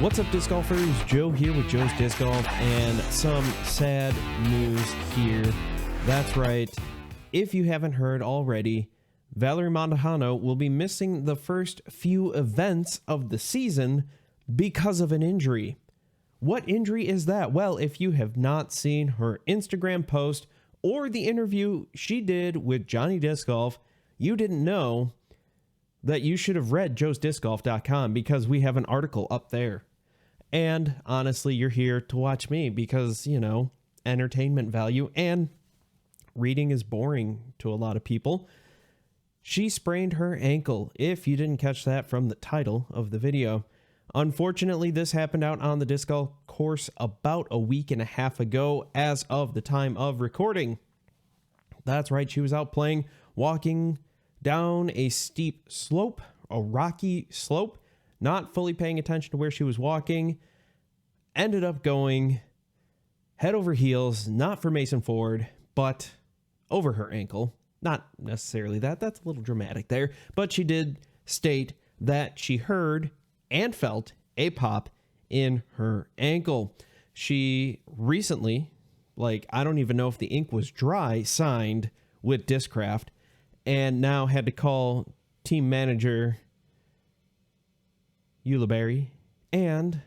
What's up, disc golfers? Joe here with Joe's Disc Golf, and some sad news here. That's right. If you haven't heard already, Valerie Mandujano will be missing the first few events of the season because of an injury. What injury is that? Well, if you have not seen her Instagram post or the interview she did with Johnny Disc Golf, you didn't know that you should have read joesdiscgolf.com, because we have an article up there. And honestly, you're here to watch me because, entertainment value, and reading is boring to a lot of people. She sprained her ankle, if you didn't catch that from the title of the video. Unfortunately, this happened out on the disc golf course about a week and a half ago as of the time of recording. That's right, she was out playing, walking down a steep slope, a rocky slope, not fully paying attention to where she was walking, ended up going head over heels, not for Mason Ford, but over her ankle. Not necessarily that. That's a little dramatic there. But she did state that she heard and felt a pop in her ankle. She recently, I don't even know if the ink was dry, signed with Discraft, and now had to call team manager Ulibarri and,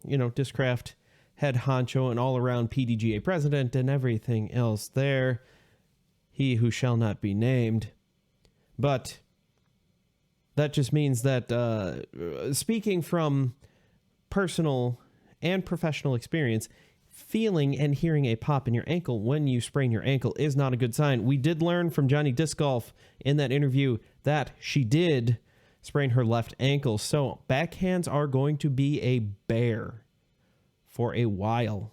Discraft head honcho and all-around PDGA president and everything else there. He who shall not be named. But that just means that, speaking from personal and professional experience, feeling and hearing a pop in your ankle when you sprain your ankle is not a good sign. We did learn from Johnny Disc Golf in that interview that she did sprain her left ankle. So backhands are going to be a bear for a while.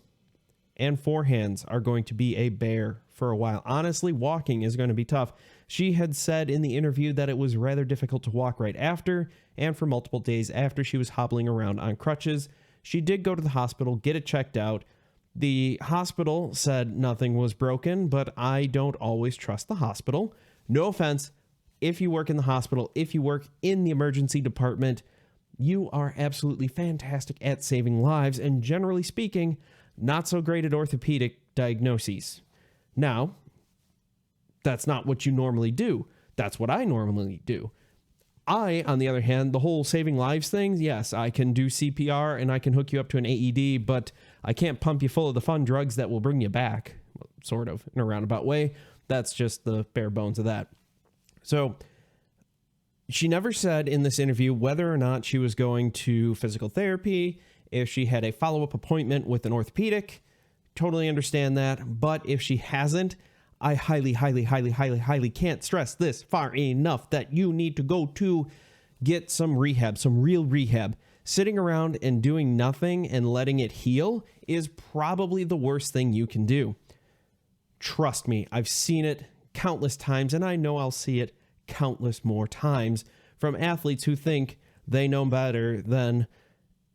And forehands are going to be a bear for a while. Honestly, walking is going to be tough. She had said in the interview that it was rather difficult to walk right after, and for multiple days after she was hobbling around on crutches. She did go to the hospital, get it checked out. The hospital said nothing was broken, but I don't always trust the hospital. No offense. If you work in the hospital, if you work in the emergency department, you are absolutely fantastic at saving lives, and generally speaking, not so great at orthopedic diagnoses. Now, that's not what you normally do. That's what I normally do. I, on the other hand, the whole saving lives thing, yes, I can do CPR and I can hook you up to an AED, but I can't pump you full of the fun drugs that will bring you back, sort of, in a roundabout way. That's just the bare bones of that. So she never said in this interview whether or not she was going to physical therapy, if she had a follow-up appointment with an orthopedic. Totally understand that. But if she hasn't, I highly can't stress this far enough that you need to go to get some rehab, some real rehab. Sitting around and doing nothing and letting it heal is probably the worst thing you can do. Trust me, I've seen it countless times, and I know I'll see it countless more times from athletes who think they know better than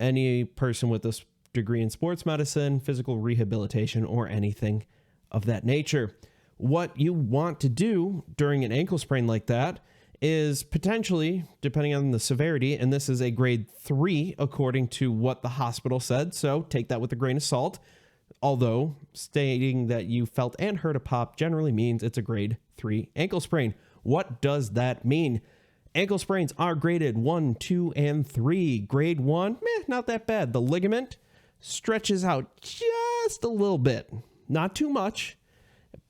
any person with a degree in sports medicine, physical rehabilitation, or anything of that nature. What you want to do during an ankle sprain like that is potentially, depending on the severity, and this is a grade 3 according to what the hospital said, so take that with a grain of salt. Although stating that you felt and heard a pop generally means it's a grade 3 ankle sprain. What does that mean? Ankle sprains are graded 1, 2, and 3. Grade 1, not that bad. The ligament stretches out just a little bit. Not too much,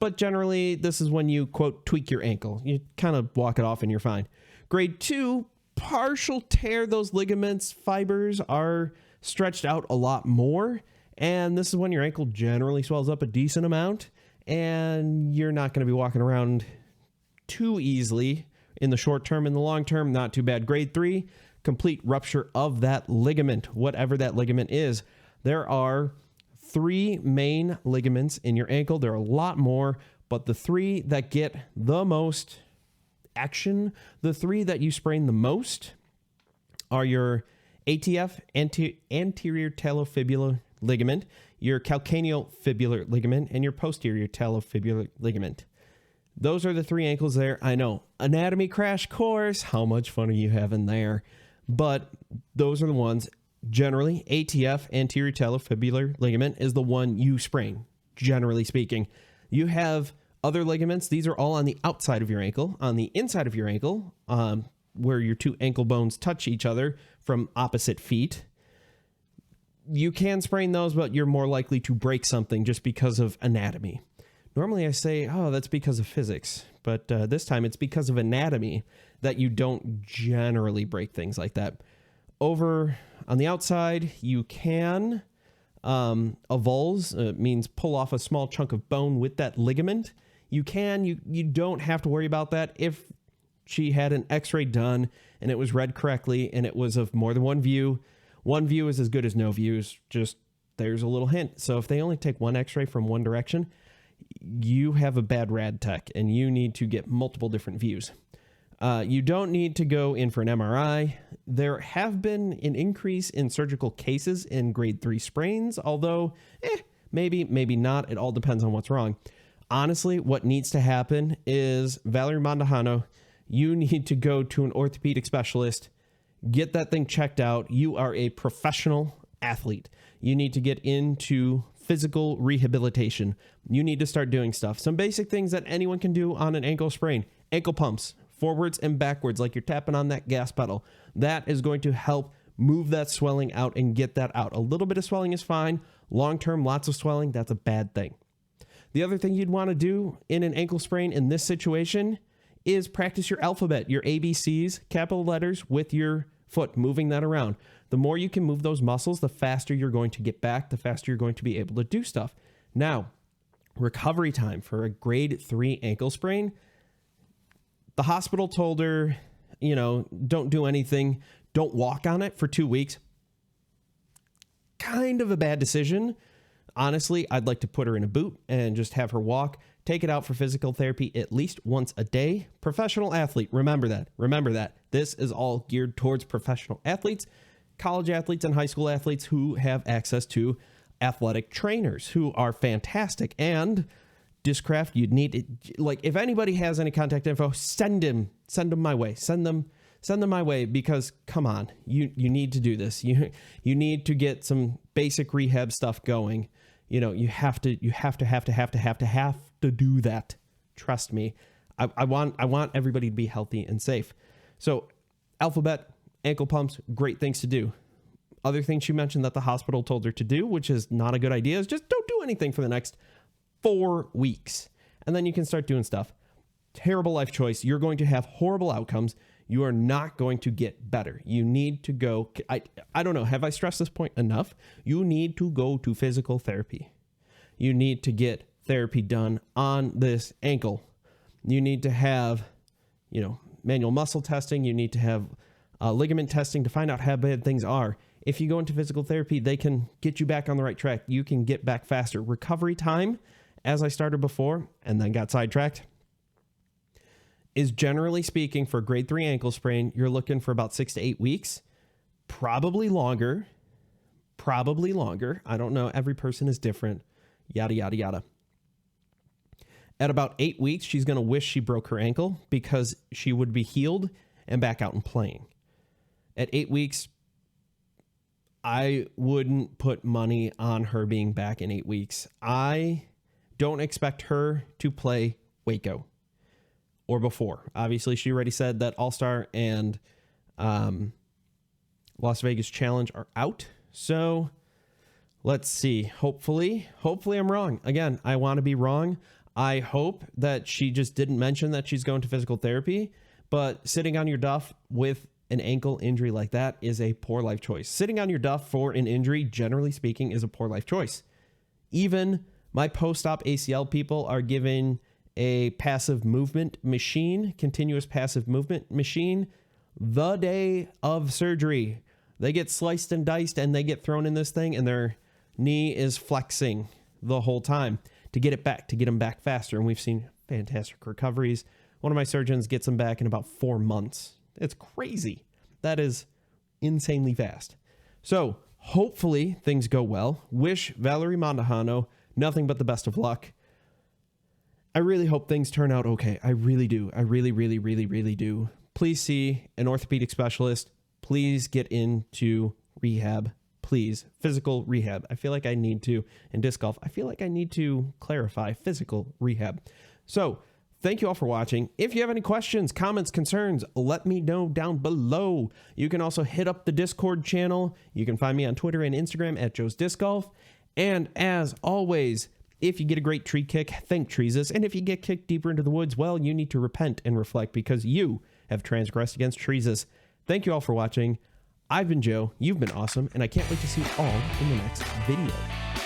but generally this is when you, quote, tweak your ankle. You kind of walk it off and you're fine. Grade 2, partial tear. Those ligaments, fibers are stretched out a lot more. And this is when your ankle generally swells up a decent amount, and you're not going to be walking around too easily in the short term. In the long term, not too bad. Grade 3, complete rupture of that ligament, whatever that ligament is. There are 3 main ligaments in your ankle. There are a lot more, but the 3 that get the most action, the 3 that you sprain the most, are your ATF, anterior talofibular ligament, your calcaneal fibular ligament, and your posterior talofibular ligament. Those are the 3 ankles there. I know, anatomy crash course, how much fun are you having there? But those are the ones. Generally, ATF, anterior talofibular ligament, is the one you sprain, generally speaking. You have other ligaments. These are all on the outside of your ankle. On the inside of your ankle, where your two ankle bones touch each other from opposite feet, you can sprain those, but you're more likely to break something just because of anatomy. Normally I say, oh, that's because of physics, but this time it's because of anatomy that you don't generally break things like that. Over on the outside, you can avulse, means pull off a small chunk of bone with that ligament. You don't have to worry about that if she had an x-ray done and it was read correctly and it was of more than one view. One view is as good as no views. Just there's a little hint. So if they only take one x-ray from one direction, you have a bad rad tech and you need to get multiple different views. You don't need to go in for an MRI. There have been an increase in surgical cases in grade 3 sprains, although maybe not. It all depends on what's wrong. Honestly, what needs to happen is, Valerie Mandujano, you need to go to an orthopedic specialist, get that thing checked out. You are a professional athlete. You need to get into physical rehabilitation. You need to start doing stuff. Some basic things that anyone can do on an ankle sprain. Ankle pumps, forwards and backwards, like you're tapping on that gas pedal. That is going to help move that swelling out and get that out. A little bit of swelling is fine. Long-term, lots of swelling, that's a bad thing. The other thing you'd want to do in an ankle sprain in this situation is practice your alphabet, your ABCs, capital letters with your foot, moving that around. The more you can move those muscles, the faster you're going to get back, the faster you're going to be able to do stuff. Now, recovery time for a grade 3 ankle sprain. The hospital told her, don't do anything. Don't walk on it for 2 weeks. Kind of a bad decision. Honestly, I'd like to put her in a boot and just have her walk. Take it out for physical therapy at least once a day. Professional athlete, remember that. Remember that. This is all geared towards professional athletes, college athletes, and high school athletes who have access to athletic trainers who are fantastic. And Discraft, you'd need it. Like, if anybody has any contact info, send them my way. Send them my way, because come on, you need to do this. You need to get some basic rehab stuff going. You have to do that. Trust me. I want everybody to be healthy and safe. So alphabet, ankle pumps, great things to do. Other things she mentioned that the hospital told her to do, which is not a good idea, is just don't do anything for the next 4 weeks. And then you can start doing stuff. Terrible life choice. You're going to have horrible outcomes. You are not going to get better. You need to go. I don't know. Have I stressed this point enough? You need to go to physical therapy. You need to get therapy done on this ankle. You need to have, manual muscle testing. You need to have ligament testing to find out how bad things are. If you go into physical therapy, they can get you back on the right track. You can get back faster. Recovery time, as I started before and then got sidetracked, is generally speaking, for grade 3 ankle sprain, you're looking for about 6 to 8 weeks, probably longer. I don't know. Every person is different. Yada, yada, yada. At about 8 weeks, she's going to wish she broke her ankle because she would be healed and back out and playing. At 8 weeks, I wouldn't put money on her being back in 8 weeks. I don't expect her to play Waco or before. Obviously, she already said that All-Star and Las Vegas Challenge are out. So let's see. Hopefully I'm wrong. Again, I want to be wrong. I hope that she just didn't mention that she's going to physical therapy, but sitting on your duff with an ankle injury like that is a poor life choice. Sitting on your duff for an injury, generally speaking, is a poor life choice. Even my post-op ACL people are given a passive movement machine, continuous passive movement machine, the day of surgery. They get sliced and diced and they get thrown in this thing and their knee is flexing the whole time to get it back, to get them back faster. And we've seen fantastic recoveries. One of my surgeons gets them back in about 4 months. It's crazy. That is insanely fast. So hopefully things go well. Wish Valerie Mandujano nothing but the best of luck. I really hope things turn out okay. I really do. I really, really do. Please see an orthopedic specialist. Please get into rehab. Please, physical rehab. I feel like I need to, in disc golf, I feel like I need to clarify physical rehab. So thank you all for watching. If you have any questions, comments, concerns, let me know down below. You can also hit up the Discord channel. You can find me on Twitter and Instagram at Joe's Disc Golf. And as always, if you get a great tree kick, thank treeses. And if you get kicked deeper into the woods, well, you need to repent and reflect because you have transgressed against treeses. Thank you all for watching. I've been Joe, you've been awesome, and I can't wait to see you all in the next video.